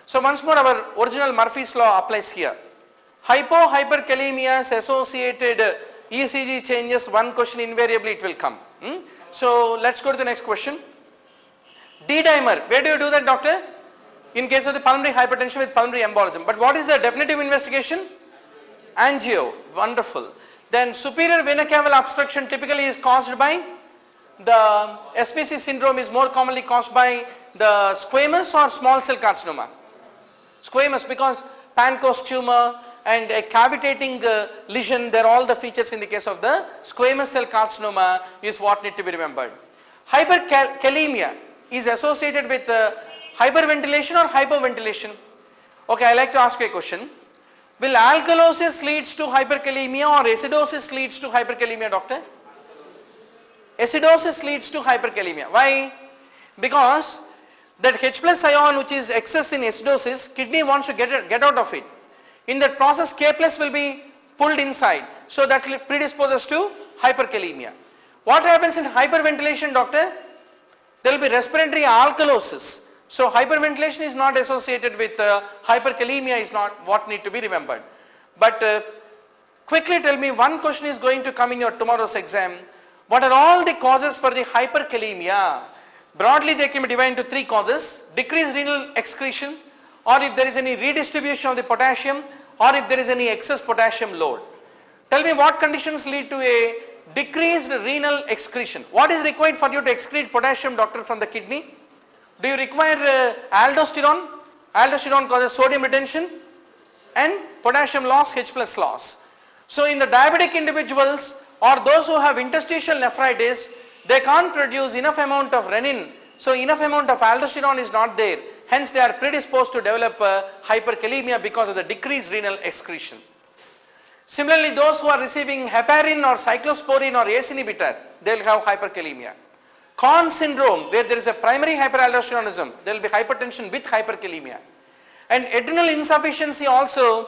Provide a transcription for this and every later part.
So once more our original Murphy's law applies here. Hyperkalemia associated ECG changes, one question invariably it will come. So let's go to the next question. D-dimer, where do you do that, doctor? In case of the pulmonary hypertension with pulmonary embolism. But what is the definitive investigation? Angio, wonderful. Then superior vena cava obstruction typically is caused by the SPC syndrome is more commonly caused by the squamous or small cell carcinoma. Squamous because Pancoast tumor and a cavitating lesion, they are all the features in the case of the squamous cell carcinoma is what need to be remembered. Hyperkalemia is associated with hyperventilation or hypoventilation. Okay, I like to ask you a question. Will alkalosis leads to hyperkalemia or acidosis leads to hyperkalemia, doctor? Acidosis leads to hyperkalemia. Why? Because that H plus ion which is excess in acidosis, kidney wants to get out of it. In that process, K plus will be pulled inside. So that predisposes to hyperkalemia. What happens in hyperventilation, doctor? There will be respiratory alkalosis. So hyperventilation is not associated with hyperkalemia, is not what need to be remembered. But quickly tell me, one question is going to come in your tomorrow's exam. What are all the causes for the hyperkalemia? Broadly they can be divided into three causes: decreased renal excretion, or if there is any redistribution of the potassium, or if there is any excess potassium load. Tell me what conditions lead to a decreased renal excretion. What is required for you to excrete potassium, doctor, from the kidney? Do you require aldosterone? Aldosterone causes sodium retention and potassium loss, H plus loss. So in the diabetic individuals or those who have interstitial nephritis, they can't produce enough amount of renin. So enough amount of aldosterone is not there. Hence they are predisposed to develop hyperkalemia because of the decreased renal excretion. Similarly, those who are receiving heparin or cyclosporine or ACE inhibitor, they will have hyperkalemia. Conn syndrome, where there is a primary hyperaldosteronism, there will be hypertension with hyperkalemia. And adrenal insufficiency also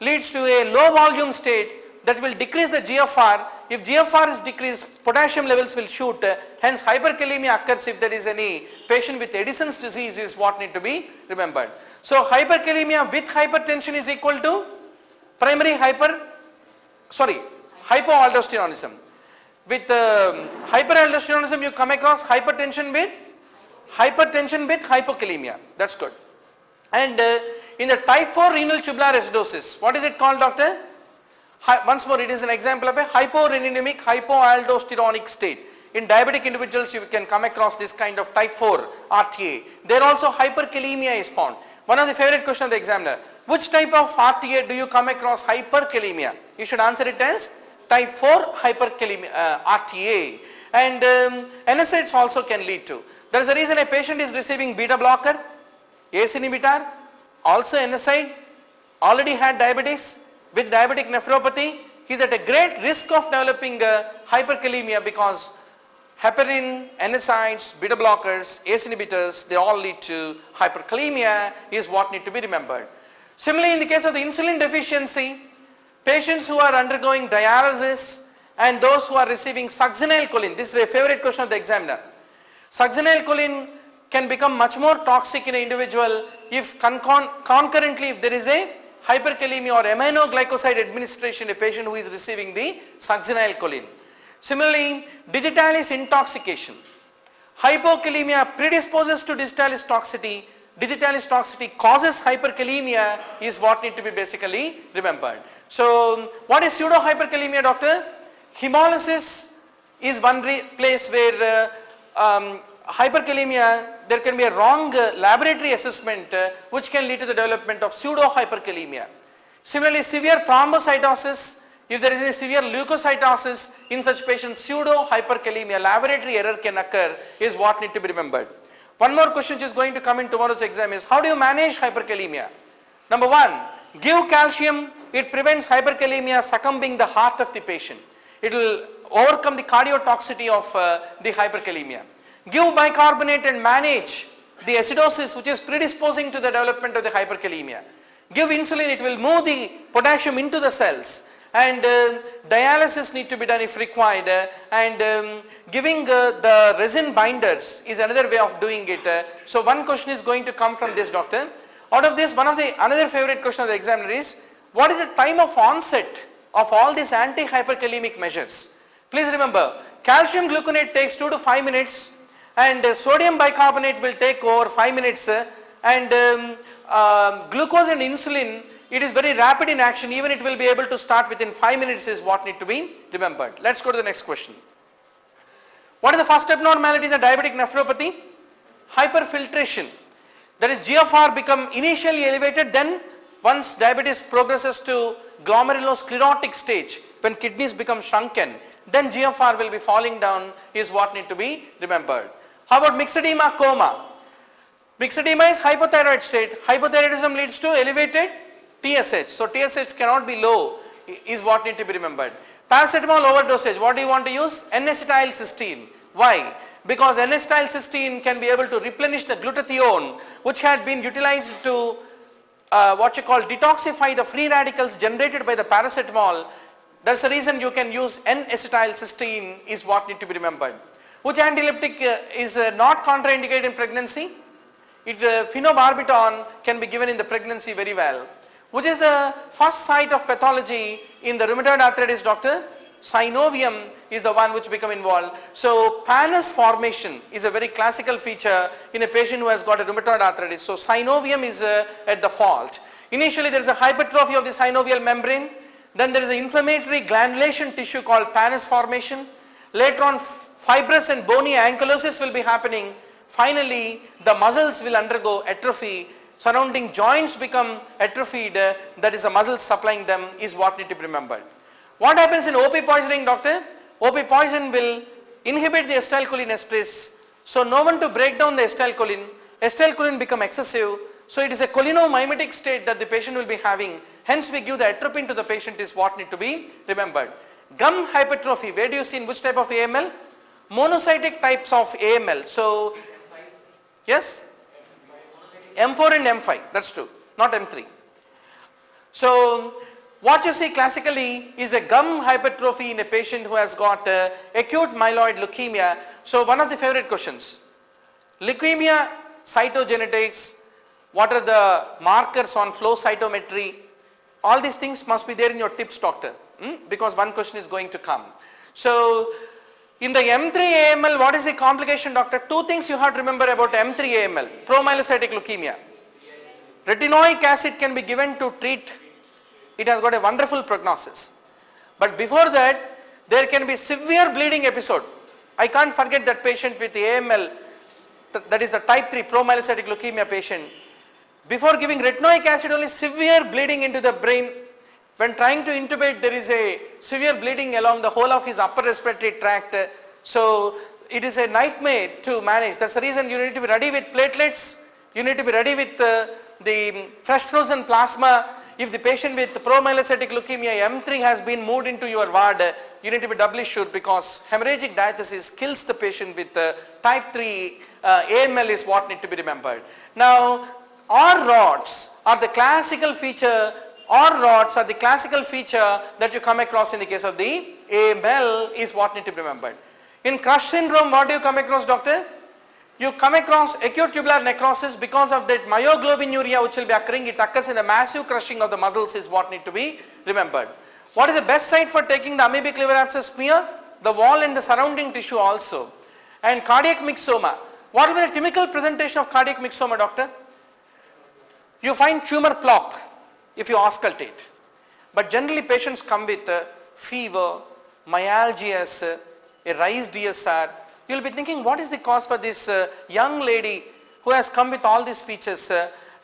leads to a low volume state that will decrease the GFR. If GFR is decreased, potassium levels will shoot. Hence hyperkalemia occurs if there is any patient with Addison's disease is what need to be remembered. So hyperkalemia with hypertension is equal to primary hypoaldosteronism. With hyperaldosteronism you come across hypertension with hypokalemia. That's good. And in the type 4 renal tubular acidosis, what is it called, doctor? Once more, it is an example of a hyporeninemic hypoaldosteronic state. In diabetic individuals you can come across this kind of type 4 RTA. There also hyperkalemia is found. One of the favorite questions of the examiner: which type of RTA do you come across hyperkalemia? You should answer it as type 4 hyperkalemia RTA. And NSAIDs also can lead to. There is a reason a patient is receiving beta blocker, ACE inhibitor, also NSAID, already had diabetes. With diabetic nephropathy, he is at a great risk of developing hyperkalemia because heparin, NSAIDs, beta blockers, ACE inhibitors, they all lead to hyperkalemia is what need to be remembered. Similarly, in the case of the insulin deficiency, patients who are undergoing dialysis and those who are receiving succinylcholine, this is a favorite question of the examiner. Succinylcholine can become much more toxic in an individual if concurrently if there is a hyperkalemia or aminoglycoside administration in a patient who is receiving the succinylcholine. Similarly, digitalis intoxication. Hypokalemia predisposes to digitalis toxicity. Digitalis toxicity causes hyperkalemia is what need to be basically remembered. So, what is pseudo hyperkalemia, doctor? Hemolysis is one place where hyperkalemia, there can be a wrong laboratory assessment which can lead to the development of pseudo hyperkalemia. Similarly, severe thrombocytosis, if there is a severe leukocytosis in such patients, pseudo hyperkalemia, laboratory error can occur is what need to be remembered. One more question which is going to come in tomorrow's exam is: how do you manage hyperkalemia? Number one, give calcium. It prevents hyperkalemia succumbing the heart of the patient. It will overcome the cardiotoxicity of the hyperkalemia. Give bicarbonate and manage the acidosis which is predisposing to the development of the hyperkalemia. Give insulin, it will move the potassium into the cells. And dialysis need to be done if required. And giving the resin binders is another way of doing it. So one question is going to come from this, doctor. Out of this, another favorite question of the examiner is, what is the time of onset of all these anti-hyperkalemic measures? Please remember, calcium gluconate takes 2 to 5 minutes, and sodium bicarbonate will take over 5 minutes, and glucose and insulin, it is very rapid in action, even it will be able to start within 5 minutes is what need to be remembered. Let's go to the next question. What is the first abnormality in the diabetic nephropathy? Hyperfiltration. That is, GFR become initially elevated, then once diabetes progresses to glomerulosclerotic stage, when kidneys become shrunken, then GFR will be falling down is what need to be remembered. How about myxedema coma? Myxedema is hypothyroid state. Hypothyroidism leads to elevated TSH. So TSH cannot be low is what need to be remembered. Paracetamol overdosage. What do you want to use? N-acetylcysteine. Why? Because N-acetylcysteine can be able to replenish the glutathione, which had been utilized to what you call detoxify the free radicals generated by the paracetamol. That's the reason you can use N-acetylcysteine is what need to be remembered. Which antiepileptic is not contraindicated in pregnancy? Phenobarbital can be given in the pregnancy very well. Which is the first site of pathology in the rheumatoid arthritis, doctor? Synovium is the one which become involved. So pannus formation is a very classical feature in a patient who has got a rheumatoid arthritis. So synovium is at the fault. Initially there is a hypertrophy of the synovial membrane. Then there is an inflammatory granulation tissue called pannus formation. Later on fibrous and bony ankylosis will be happening. Finally the muscles will undergo atrophy. Surrounding joints become atrophied. That is the muscles supplying them is what need to be remembered. What happens in OP poisoning, doctor? OP poison will inhibit the acetylcholine esterase. So no one to break down the acetylcholine. Acetylcholine become excessive. So it is a cholinomimetic state that the patient will be having. Hence we give the atropine to the patient is what need to be remembered. Gum hypertrophy, where do you see in which type of AML? Monocytic types of AML. So, yes? M4 and M5, that's true, not M3. So, what you see classically is a gum hypertrophy in a patient who has got acute myeloid leukemia. So, one of the favorite questions, leukemia cytogenetics, what are the markers on flow cytometry? All these things must be there in your tips, doctor, because one question is going to come. So, in the M3 AML, what is the complication, doctor? Two things you have to remember about M3 AML, promyelocytic leukemia. Retinoic acid can be given to treat. It has got a wonderful prognosis. But before that, there can be severe bleeding episode. I can't forget that patient with AML, that is the type 3 promyelocytic leukemia patient. Before giving retinoic acid, only severe bleeding into the brain. When trying to intubate, there is a severe bleeding along the whole of his upper respiratory tract. So it is a nightmare to manage. That's the reason you need to be ready with platelets. You need to be ready with the fresh frozen plasma. If the patient with promyelocytic leukemia M3 has been moved into your ward, you need to be doubly sure, because hemorrhagic diathesis kills the patient with type 3 AML is what need to be remembered. Now, OR rods are the classical feature. OR rods are the classical feature that you come across in the case of the AML is what need to be remembered. In Crush syndrome, what do you come across, doctor? You come across acute tubular necrosis because of that myoglobinuria which will be occurring. It occurs in the massive crushing of the muscles is what need to be remembered. What is the best site for taking the amoebic liver abscess smear? The wall and the surrounding tissue also. And cardiac myxoma. What will be the typical presentation of cardiac myxoma, doctor? You find tumor plop if you auscultate. But generally patients come with fever, myalgias, a raised DSR. You will be thinking, what is the cause for this young lady who has come with all these features?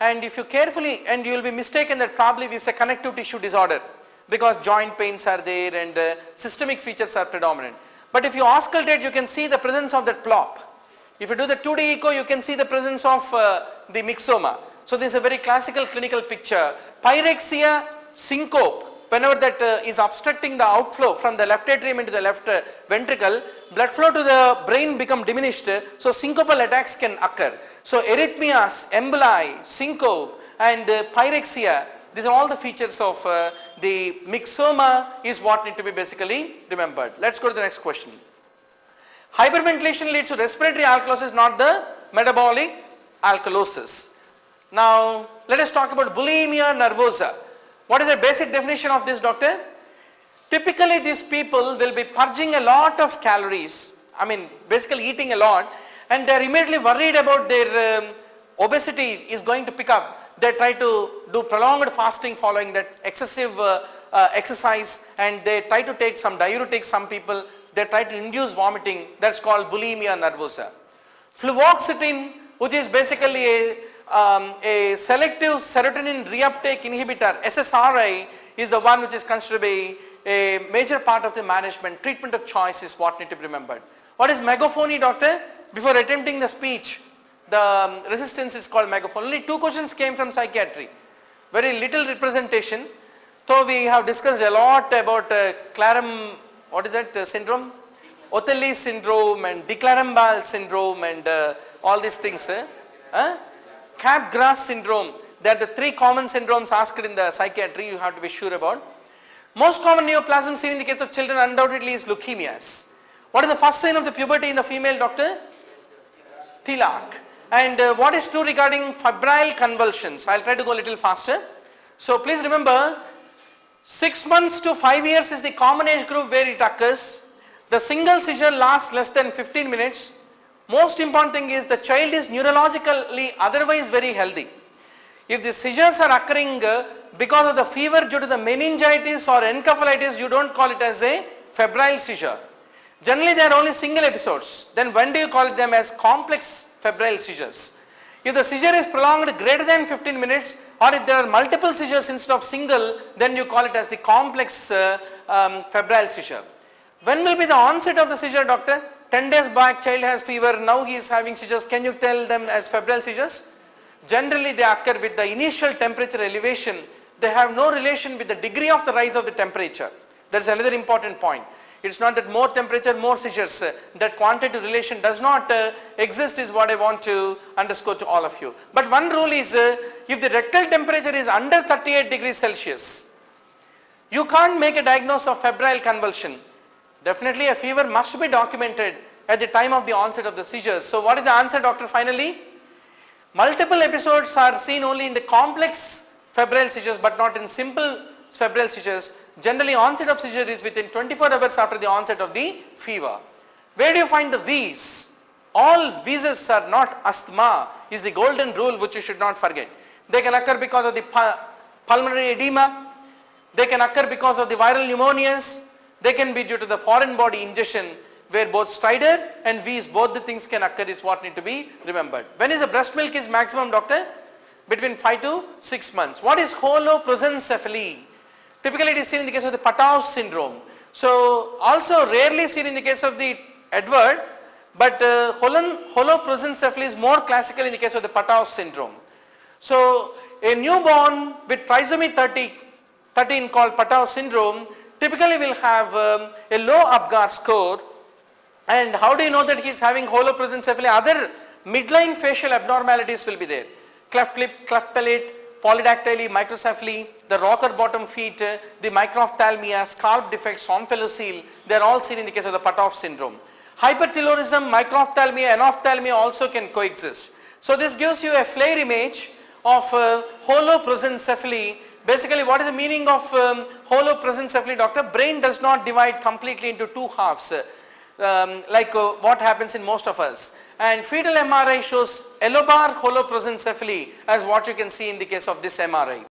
And if you carefully, and you will be mistaken that probably this is a connective tissue disorder, because joint pains are there and systemic features are predominant. But if you auscultate, you can see the presence of that plop. If you do the 2D echo, you can see the presence of the myxoma. So this is a very classical clinical picture. Pyrexia, syncope. Whenever that is obstructing the outflow from the left atrium into the left ventricle, blood flow to the brain become diminished, so syncopal attacks can occur. So arrhythmias, emboli, syncope and pyrexia, these are all the features of the myxoma is what need to be basically remembered. Let's go to the next question. Hyperventilation leads to respiratory alkalosis, not the metabolic alkalosis. Now, let us talk about bulimia nervosa. What is the basic definition of this, doctor? Typically, these people will be purging a lot of calories, basically eating a lot, and they are immediately worried about their obesity is going to pick up. They try to do prolonged fasting following that excessive exercise, and they try to take some diuretics. Some people, they try to induce vomiting. That's called bulimia nervosa. Fluoxetine, which is basically a selective serotonin reuptake inhibitor, SSRI, is the one which is considered to be a major part of the management. Treatment of choice is what need to be remembered. What is megaphony, doctor? Before attempting the speech, the resistance is called megaphony. Only 2 questions came from psychiatry. Very little representation. So we have discussed a lot about Clarum, what is that syndrome? Othello syndrome and de Clerambault syndrome and all these things. Capgras syndrome. They are the 3 common syndromes asked in the psychiatry you have to be sure about. Most common neoplasm seen in the case of children undoubtedly is leukemias. What is the first sign of the puberty in the female, doctor? Tilak. And what is true regarding febrile convulsions? I'll try to go a little faster. So please remember, 6 months to 5 years is the common age group where it occurs. The single seizure lasts less than 15 minutes. Most important thing is the child is neurologically otherwise very healthy. If the seizures are occurring because of the fever due to the meningitis or encephalitis, you don't call it as a febrile seizure. Generally they are only single episodes. Then when do you call them as complex febrile seizures? If the seizure is prolonged greater than 15 minutes, or if there are multiple seizures instead of single, then you call it as the complex febrile seizure. When will be the onset of the seizure, doctor? 10 days back child has fever, now he is having seizures. Can you tell them as febrile seizures? Generally they occur with the initial temperature elevation. They have no relation with the degree of the rise of the temperature. That is another important point. It's not that more temperature, more seizures. That quantitative relation does not exist is what I want to underscore to all of you. But one rule is, if the rectal temperature is under 38 degrees Celsius, you can't make a diagnosis of febrile convulsion. Definitely a fever must be documented at the time of the onset of the seizures. So what is the answer, doctor, finally? Multiple episodes are seen only in the complex febrile seizures but not in simple febrile seizures. Generally onset of seizure is within 24 hours after the onset of the fever. Where do you find the V's? All V's are not asthma is the golden rule which you should not forget. They can occur because of the pulmonary edema. They can occur because of the viral pneumonias. They can be due to the foreign body ingestion, where both stridor and V's, both the things can occur is what need to be remembered. When is the breast milk is maximum, doctor? Between 5 to 6 months. What is holoprosencephaly? Typically it is seen in the case of the Patau syndrome. So also rarely seen in the case of the Edward, but holoprosencephaly is more classical in the case of the Patau syndrome. So a newborn with trisomy 13 called Patau syndrome typically will have a low Apgar score. And how do you know that he is having holoprosencephaly? Other midline facial abnormalities will be there. Cleft lip, cleft palate, polydactyly, microcephaly, the rocker bottom feet, the microphthalmia, scalp defects, omphalocele, they are all seen in the case of the Patau syndrome. Hypertelorism, microphthalmia, anophthalmia also can coexist. So this gives you a flare image of holoprosencephaly. Basically, what is the meaning of holoprosencephaly, doctor? Brain does not divide completely into 2 halves, like what happens in most of us. And fetal MRI shows lobar holoprosencephaly as what you can see in the case of this MRI.